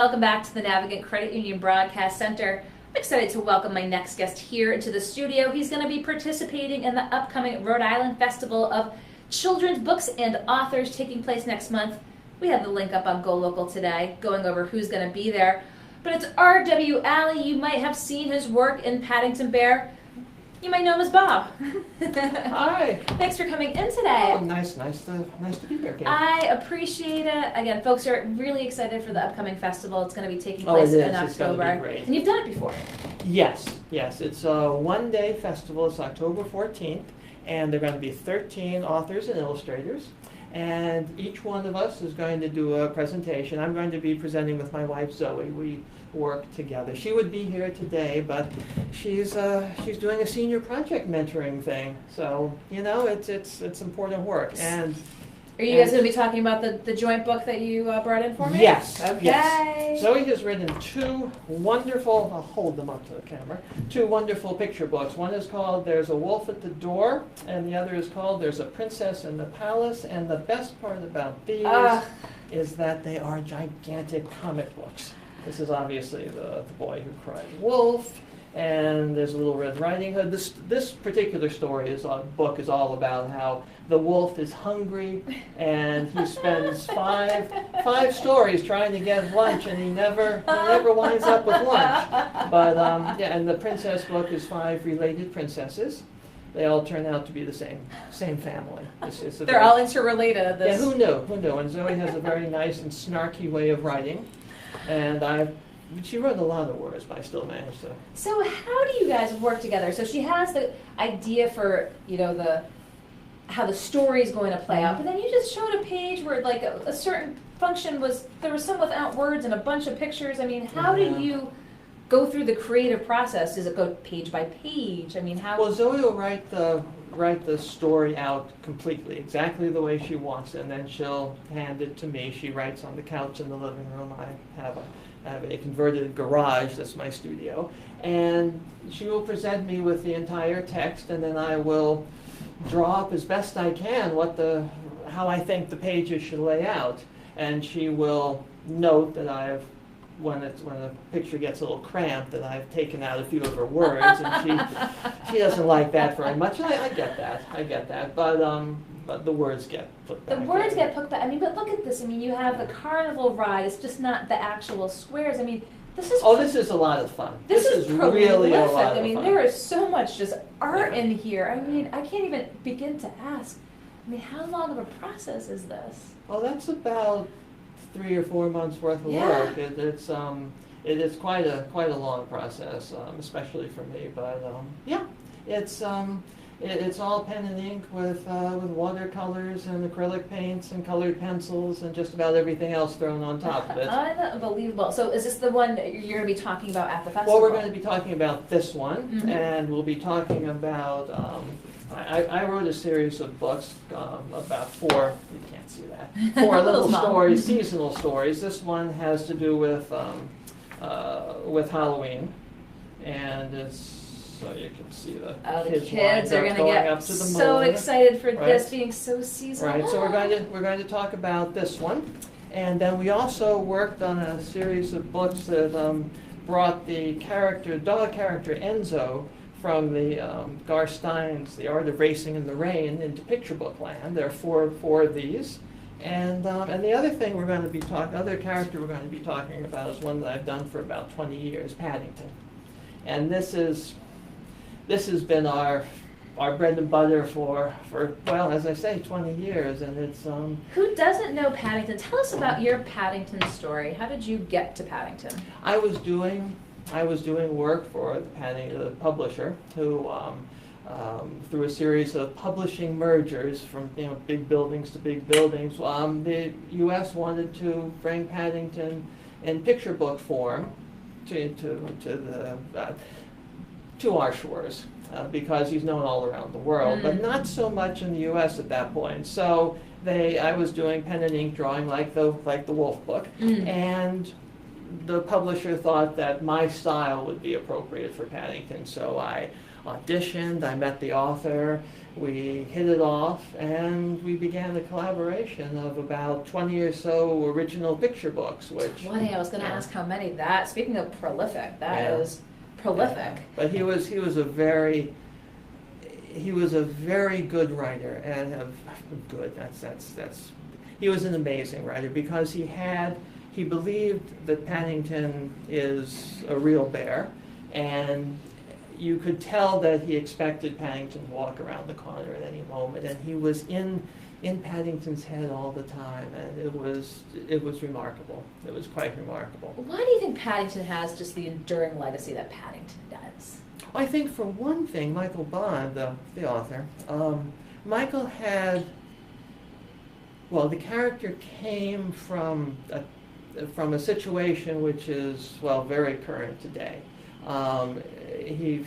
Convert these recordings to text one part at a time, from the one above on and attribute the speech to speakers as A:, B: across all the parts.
A: Welcome back to the Navigant Credit Union Broadcast Center. I'm excited to welcome my next guest here into the studio. He's going to be participating in the upcoming Rhode Island Festival of Children's Books and Authors taking place next month. We have the link up on Go Local today, going over who's going to be there. But it's R.W. Alley. You might have seen his work in Paddington Bear. You might know him as Bob.
B: Hi.
A: Thanks for coming in today.
B: Oh, nice to be here, Kate.
A: I appreciate it. Again, folks are really excited for the upcoming festival. It's going to be taking place in October.
B: It's going to be great.
A: And you've done it before.
B: Yes. It's a one-day festival. It's October 14th, and there are going to be 13 authors and illustrators. And each one of us is going to do a presentation. I'm going to be presenting with my wife, Zoe. We work together. She would be here today, but she's doing a senior project mentoring thing. So, you know, it's important work. And
A: are you guys going to be talking about the joint book that you brought in for me?
B: Yes.
A: Okay.
B: Yes. Zoe has written two wonderful, I'll hold them up to the camera, two wonderful picture books. One is called There's a Wolf at the Door, and the other is called There's a Princess in the Palace. And the best part about these is that they are gigantic comic books. This is obviously the boy who cried wolf, and there's a Little Red Riding Hood. This particular book is all about how the wolf is hungry, and he spends five stories trying to get lunch, and he never winds up with lunch. But yeah, and the princess book is 5 related princesses. They all turn out to be the same family.
A: They're all interrelated.
B: Yeah, who knew? And Zoe has a very nice and snarky way of writing. And she wrote a lot of words, but I still managed to.
A: So how do you guys work together? So she has the idea for, you know, how the story is going to play out, but then you just showed a page where like a certain function there was some without words and a bunch of pictures. I mean, how do you go through the creative process? Does it go page by page? I mean, how?
B: Well, Zoe will write the story out completely, exactly the way she wants it, and then she'll hand it to me. She writes on the couch in the living room. I have a converted garage, that's my studio, and she will present me with the entire text, and then I will draw up as best I can how I think the pages should lay out, and she will note that when the picture gets a little cramped, that I've taken out a few of her words, and she doesn't like that very much. And I get that, but the words get put back.
A: The words get put back. I mean, but look at this. I mean, you have the carnival ride. It's just not the actual squares. I mean, this is
B: a lot of fun.
A: This is
B: really a lot of fun.
A: I mean, there is so much just art in here. I mean, I can't even begin to ask. I mean, how long of a process is this?
B: Well, that's about 3 or 4 months worth of work. It is quite a long process, especially for me. But yeah, it's all pen and ink with watercolors and acrylic paints and colored pencils and just about everything else thrown on top of it.
A: Unbelievable. So is this the one you're going to be talking about at the festival?
B: Well, we're going to be talking about this one, and we'll be talking about. I wrote a series of books about 4. You can't see that. 4 little stories, seasonal stories. This one has to do with Halloween, and it's. So you can see the
A: kids are going to get so excited for this being so seasonal.
B: Right. So we're going to talk about this one, and then we also worked on a series of books that brought the dog character Enzo from the Garth Stein's The Art of Racing in the Rain into picture book land. There are four of these. And the other thing other character we're going to be talking about is one that I've done for about 20 years, Paddington. And this has been our bread and butter for well, as I say, 20 years, and it's
A: Who doesn't know Paddington? Tell us about your Paddington story. How did you get to Paddington?
B: I was doing work for the publisher, who through a series of publishing mergers from big buildings to big buildings, the U.S. wanted to bring Paddington in picture book form to our shores, because he's known all around the world, but not so much in the U.S. at that point. So I was doing pen and ink drawing like the Wolf book, and the publisher thought that my style would be appropriate for Paddington. So I auditioned, I met the author, we hit it off, and we began a collaboration of about 20 or so original picture books. Which
A: 20. I was going to ask how many. That, speaking of prolific, that is prolific.
B: Yeah. But he was a very good writer, and he was an amazing writer because he believed that Paddington is a real bear, and you could tell that he expected Paddington to walk around the corner at any moment, and he was in Paddington's head all the time, and it was remarkable. It was quite remarkable.
A: Why do you think Paddington has just the enduring legacy that Paddington does?
B: I think for one thing, Michael Bond, the author, Michael had, well, the character came from a situation which is, well, very current today. He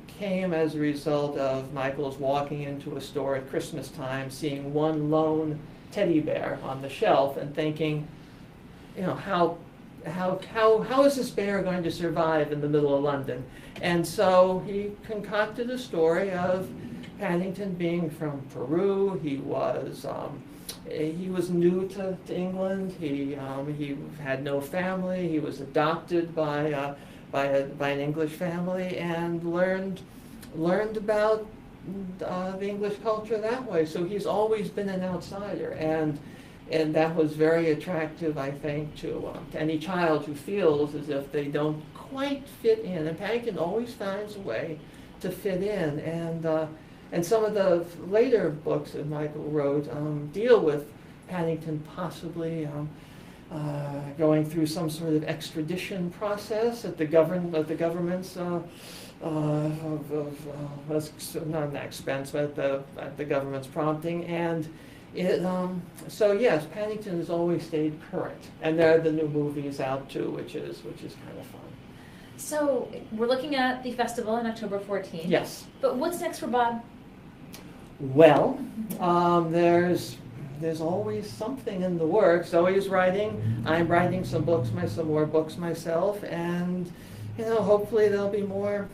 B: came as a result of Michael's walking into a store at Christmas time, seeing one lone teddy bear on the shelf, and thinking, how is this bear going to survive in the middle of London? And so he concocted a story of Paddington being from Peru. He was new to England. He had no family. He was adopted by an English family, and learned about the English culture that way. So he's always been an outsider, and that was very attractive, I think, to any child who feels as if they don't quite fit in. And Paddington always finds a way to fit in, and some of the later books that Michael wrote deal with Paddington possibly going through some sort of extradition process at the government's not an expense, but at the government's prompting, and so yes, Paddington has always stayed current, and there are the new movies out too, which is kind of fun.
A: So we're looking at the festival on October 14th.
B: Yes.
A: But what's next for Bob?
B: Well, there's always something in the works. Always writing. I'm writing some more books myself, and hopefully there'll be more.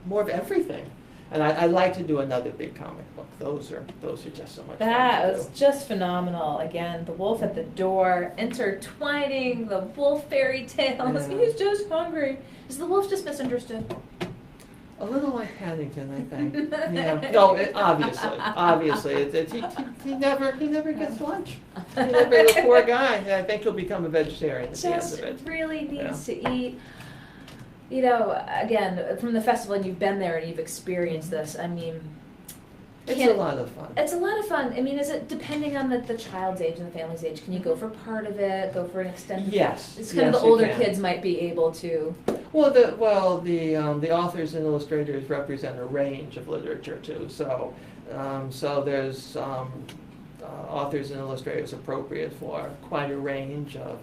B: More of everything. And I'd like to do another big comic book. Those are just so much fun.
A: That was just phenomenal. Again, the wolf at the door, intertwining the wolf fairy tales.
B: Yeah.
A: He's just hungry. Is the wolf just misunderstood?
B: A little like Paddington, I think. Yeah. No, obviously, he never gets lunch. The poor guy. I think he'll become a vegetarian at the end
A: Just
B: of it.
A: really needs to eat. Again, from the festival, and you've been there and you've experienced this. I mean,
B: it's a lot of fun.
A: It's a lot of fun. I mean, is it depending on the child's age and the family's age? Can you go for part of it? Go for an extended?
B: Yes.
A: It's kind of the older kids might be able to.
B: Well, the authors and illustrators represent a range of literature too. So there's authors and illustrators appropriate for quite a range of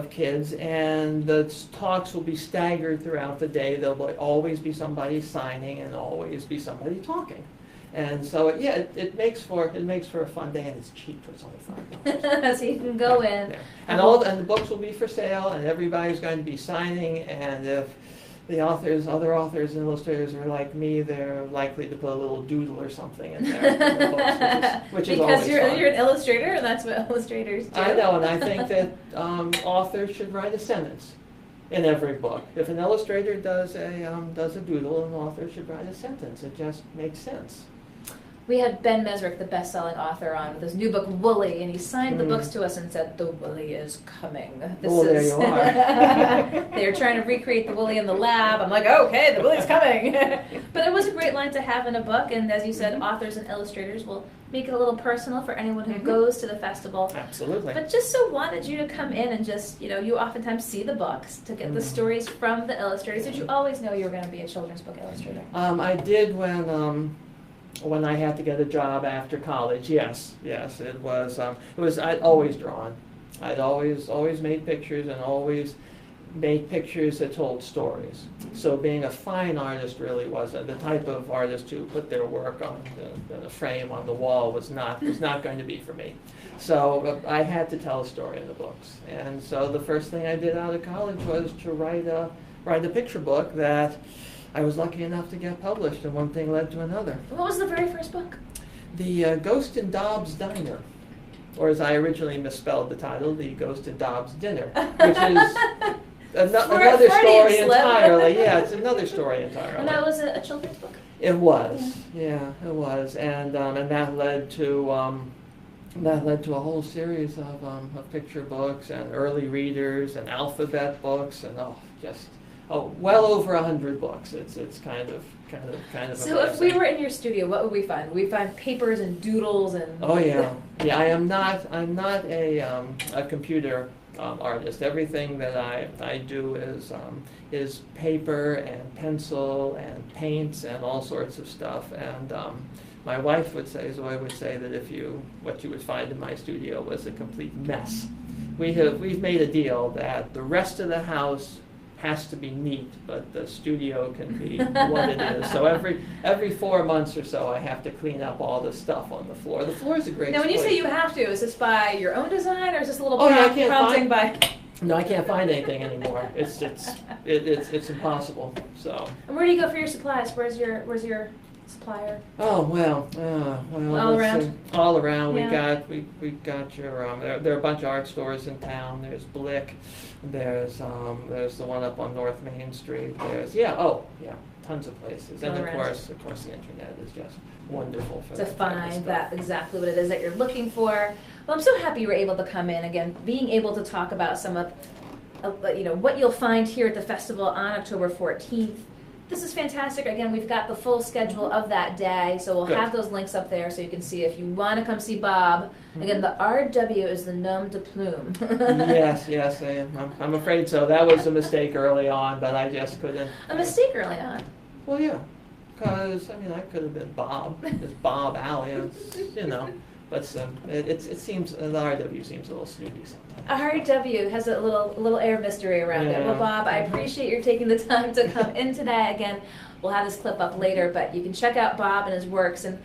B: kids, and the talks will be staggered throughout the day. There'll always be somebody signing and always be somebody talking. And so, it makes for a fun day, and it's cheap. It's only $5.
A: So you can go in.
B: Yeah. And the books will be for sale, and everybody's going to be signing. And if the other authors and illustrators are like me, they're likely to put a little doodle or something in there in the books, which is always
A: because
B: fun.
A: you're an illustrator, and that's what illustrators do.
B: I know, and I think that authors should write a sentence in every book. If an illustrator does a doodle, an author should write a sentence. It just makes sense.
A: We had Ben Mesrick, the best-selling author, on with his new book, Woolly, and he signed the books to us and said, "The Woolly is coming."
B: There you are.
A: They're trying to recreate the Woolly in the lab. I'm like, okay, the Woolly's coming. But it was a great line to have in a book, and as you said, authors and illustrators will make it a little personal for anyone who goes to the festival.
B: Absolutely.
A: But just so wanted you to come in and just, you oftentimes see the books to get the stories from the illustrators. Did you always know you were going to be a children's book illustrator?
B: I did when I had to get a job after college. Yes, it was. I'd always drawn. I'd always made pictures, and always made pictures that told stories. So being a fine artist really wasn't the type of artist who put their work on the frame on the wall was not going to be for me. So I had to tell a story in the books, and so the first thing I did out of college was to write a picture book that I was lucky enough to get published, and one thing led to another.
A: What was the very first book?
B: The Ghost in Dobbs Diner, or as I originally misspelled the title, The Ghost in Dobbs Dinner, which is another story entirely. Yeah, it's another story entirely.
A: And that was a children's book?
B: It was, yeah, it was, and that led to a whole series of picture books and early readers and alphabet books and well over 100 books. It's kind of
A: So if we were in your studio, what would we find? Would we find papers and doodles and?
B: Oh yeah, yeah. I'm not a computer artist. Everything that I do is paper and pencil and paints and all sorts of stuff. And my wife would say, Zoe would say, that what you would find in my studio was a complete mess. We've made a deal that the rest of the house has to be neat, but the studio can be what it is. So every 4 months or so, I have to clean up all the stuff on the floor. The floor is a great.
A: Now, when you
B: place.
A: say you have to, is this by your own design, or is this a little
B: prompting
A: by?
B: No, I can't find anything anymore. It's impossible. So.
A: And where do you go for your supplies? Where's your supplier?
B: Oh well,
A: all around.
B: All around.
A: Yeah.
B: We got your. There are a bunch of art stores in town. There's Blick. There's the one up on North Main Street. There's tons of places. And of course the internet is just wonderful for
A: to find that exactly what it is that you're looking for. Well, I'm so happy you were able to come in again, being able to talk about some of what you'll find here at the festival on October 14th. This is fantastic. Again, we've got the full schedule of that day, so we'll have those links up there so you can see if you want to come see Bob. Again, the RW is the nom de plume.
B: yes, I'm afraid so. That was a mistake early on, but I just couldn't.
A: A mistake early on?
B: Well, yeah, because, I could have been Bob. It's Bob Alley, but it seems, the RW seems a little snooty sometimes.
A: RW has a little air of mystery around it. Well, Bob, I appreciate your taking the time to come in today. Again, we'll have this clip up later, but you can check out Bob and his works. And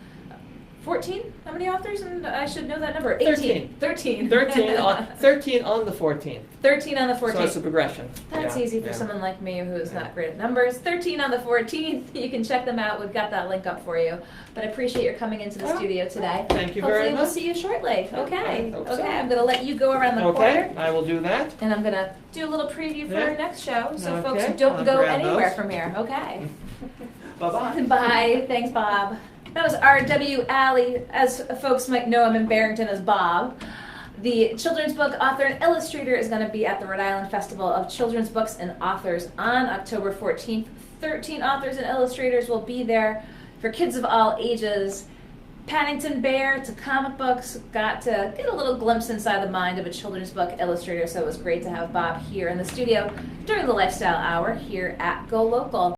A: 14? How many authors? And I should know that number. 18. 13.
B: 13 on the 14th.
A: 13 on the 14th.
B: So it's a progression.
A: That's easy for someone like me who is not great at numbers. 13 on the 14th. You can check them out. We've got that link up for you. But I appreciate your coming into the studio today.
B: Thank you very much.
A: Hopefully we'll see you shortly. Okay.
B: So.
A: I'm going to let you go around the corner.
B: Okay, I will do that.
A: And I'm going to do a little preview for our next show, so folks
B: Okay.
A: don't go
B: grab
A: anywhere
B: those.
A: from here. Okay.
B: Bye-bye.
A: Bye. Thanks, Bob. That was R.W. Alley. As folks might know him in Barrington as Bob. The children's book author and illustrator is going to be at the Rhode Island Festival of Children's Books and Authors on October 14th. 13 authors and illustrators will be there for kids of all ages. Paddington Bear to comic books, got to get a little glimpse inside the mind of a children's book illustrator, so it was great to have Bob here in the studio during the Lifestyle Hour here at Go Local.